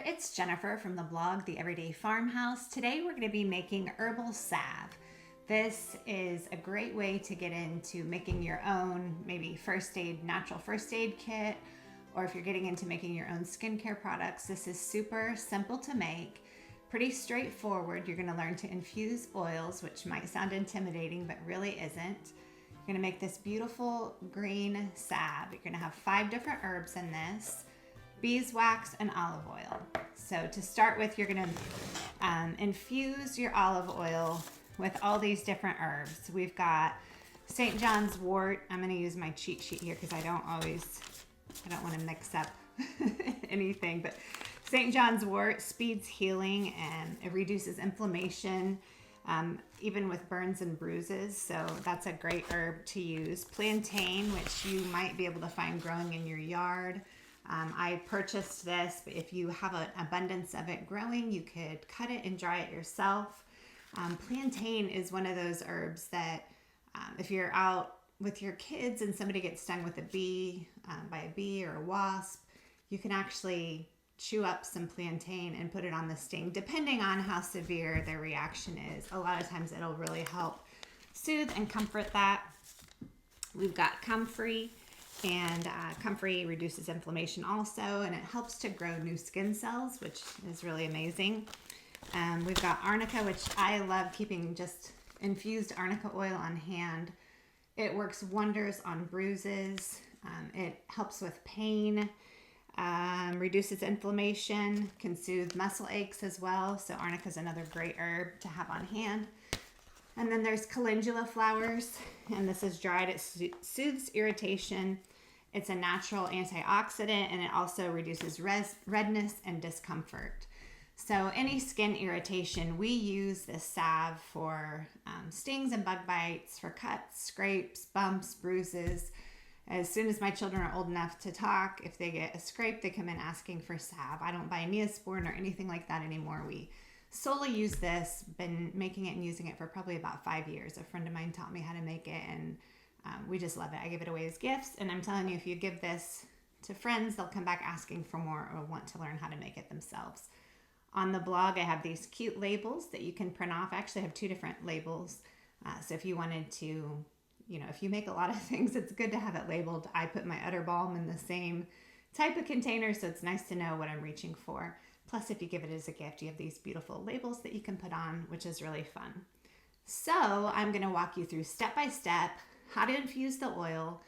it's Jennifer from the blog The Everyday Farmhouse. Today we're going to be making herbal salve. This is a great way to get into making your own, maybe natural first aid kit, or if you're getting into making your own skincare products. This is super simple to make, pretty straightforward. You're going to learn to infuse oils, which might sound intimidating, but really isn't. You're going to make this beautiful green salve. You're going to have 5 different herbs in this: beeswax and olive oil. So to start with, you're going to infuse your olive oil with all these different herbs. We've got St. John's wort. I'm going to use my cheat sheet here because I don't want to mix up anything, but St. John's wort speeds healing and it reduces inflammation, even with burns and bruises. So that's a great herb to use. Plantain, which you might be able to find growing in your yard. I purchased this, but if you have an abundance of it growing, you could cut it and dry it yourself. Plantain is one of those herbs that if you're out with your kids and somebody gets stung with by a bee or a wasp, you can actually chew up some plantain and put it on the sting, depending on how severe their reaction is. A lot of times it'll really help soothe and comfort that. We've got comfrey. And comfrey reduces inflammation also, and it helps to grow new skin cells, which is really amazing. We've got arnica, which I love keeping just infused arnica oil on hand. It works wonders on bruises. It helps with pain, reduces inflammation, can soothe muscle aches as well. So arnica is another great herb to have on hand. And then there's calendula flowers, and this is dried. It soothes irritation. It's a natural antioxidant, and it also reduces redness and discomfort. So any skin irritation, we use this salve for stings and bug bites, for cuts, scrapes, bumps, bruises. As soon as my children are old enough to talk, if they get a scrape, they come in asking for salve. I don't buy Neosporin or anything like that anymore. We solely use this, been making it and using it for probably about 5 years. A friend of mine taught me how to make it, and we just love it. I give it away as gifts, and I'm telling you, if you give this to friends, they'll come back asking for more or want to learn how to make it themselves. On the blog, I have these cute labels that you can print off. I actually have 2 different labels. So if you wanted to, if you make a lot of things, it's good to have it labeled. I put my udder balm in the same type of container, so it's nice to know what I'm reaching for. Plus, if you give it as a gift, you have these beautiful labels that you can put on, which is really fun. So I'm going to walk you through step by step how to infuse the oil,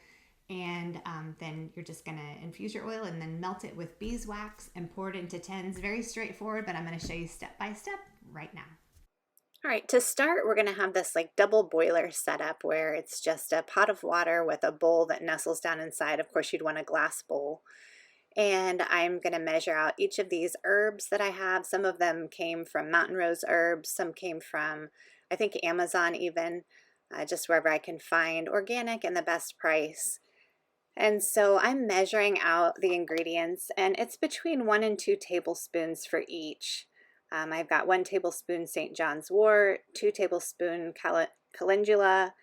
and then you're just going to infuse your oil and then melt it with beeswax and pour it into tins. Very straightforward, but I'm going to show you step by step right now. All right, to start, we're going to have this double boiler setup where it's just a pot of water with a bowl that nestles down inside. Of course, you'd want a glass bowl. And I'm going to measure out each of these herbs that I have. Some of them came from Mountain Rose Herbs. Some came from, I think, Amazon even, just wherever I can find organic and the best price. And so I'm measuring out the ingredients, and it's between 1 and 2 tablespoons for each. I've got 1 tablespoon St. John's wort, 2 tablespoons calendula,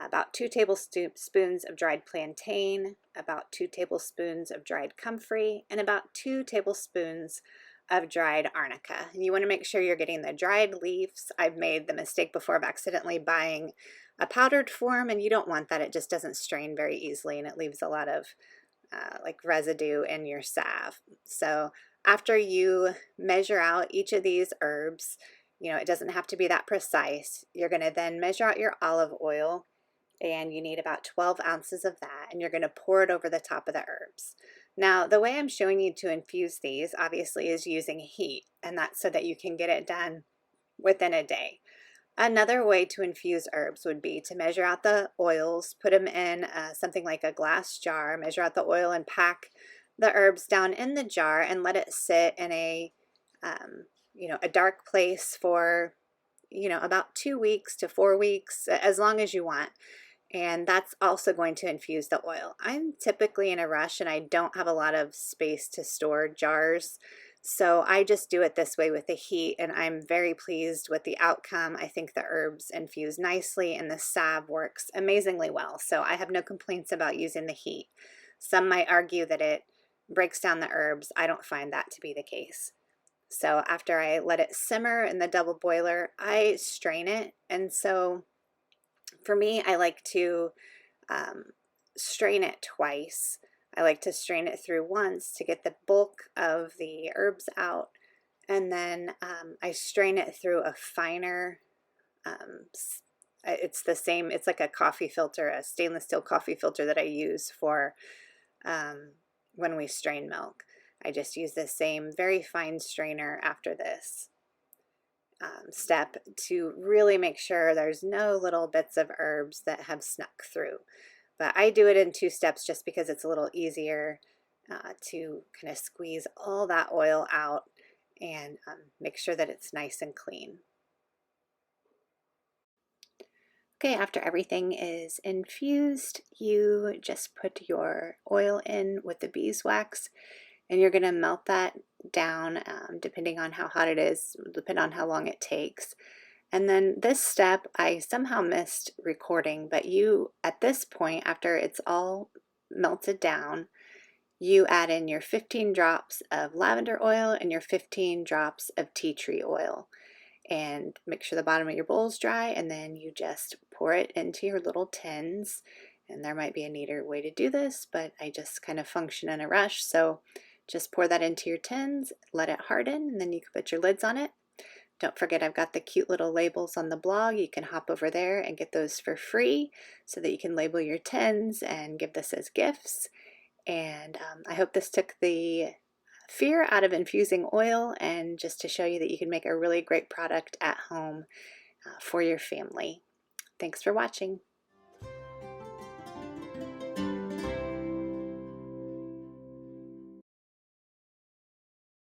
about 2 tablespoons of dried plantain, about 2 tablespoons of dried comfrey, and about 2 tablespoons of dried arnica. And you want to make sure you're getting the dried leaves. I've made the mistake before of accidentally buying a powdered form, and you don't want that. It just doesn't strain very easily, and it leaves a lot of residue in your salve. So after you measure out each of these herbs, it doesn't have to be that precise. You're going to then measure out your olive oil, and you need about 12 ounces of that, and you're going to pour it over the top of the herbs. Now, the way I'm showing you to infuse these, obviously, is using heat, and that's so that you can get it done within a day. Another way to infuse herbs would be to measure out the oils, put them in something like a glass jar, measure out the oil, and pack the herbs down in the jar and let it sit in a dark place for, about 2 weeks to 4 weeks, as long as you want. And that's also going to infuse the oil. I'm typically in a rush and I don't have a lot of space to store jars. So I just do it this way with the heat, and I'm very pleased with the outcome. I think the herbs infuse nicely and the salve works amazingly well. So I have no complaints about using the heat. Some might argue that it breaks down the herbs. I don't find that to be the case. So after I let it simmer in the double boiler, I strain it. And so for me, I like to um, strain it twice. I like to strain it through once to get the bulk of the herbs out, and then I strain it through a finer, um, it's the same, it's like a coffee filter, a stainless steel coffee filter that I use for um, when we strain milk. I just use the same very fine strainer after this step to really make sure there's no little bits of herbs that have snuck through. But I do it in 2 steps just because it's a little easier to kind of squeeze all that oil out and make sure that it's nice and clean. Okay, after everything is infused, you just put your oil in with the beeswax, and you're going to melt that down depending on how hot it is, depending on how long it takes. And then this step, I somehow missed recording, but you, at this point, after it's all melted down, you add in your 15 drops of lavender oil and your 15 drops of tea tree oil. And make sure the bottom of your bowl is dry, and then you just pour it into your little tins. And there might be a neater way to do this, but I just kind of function in a rush. So just pour that into your tins, let it harden, and then you can put your lids on it. Don't forget, I've got the cute little labels on the blog. You can hop over there and get those for free so that you can label your tins and give this as gifts. And I hope this took the fear out of infusing oil, and just to show you that you can make a really great product at home for your family. Thanks for watching.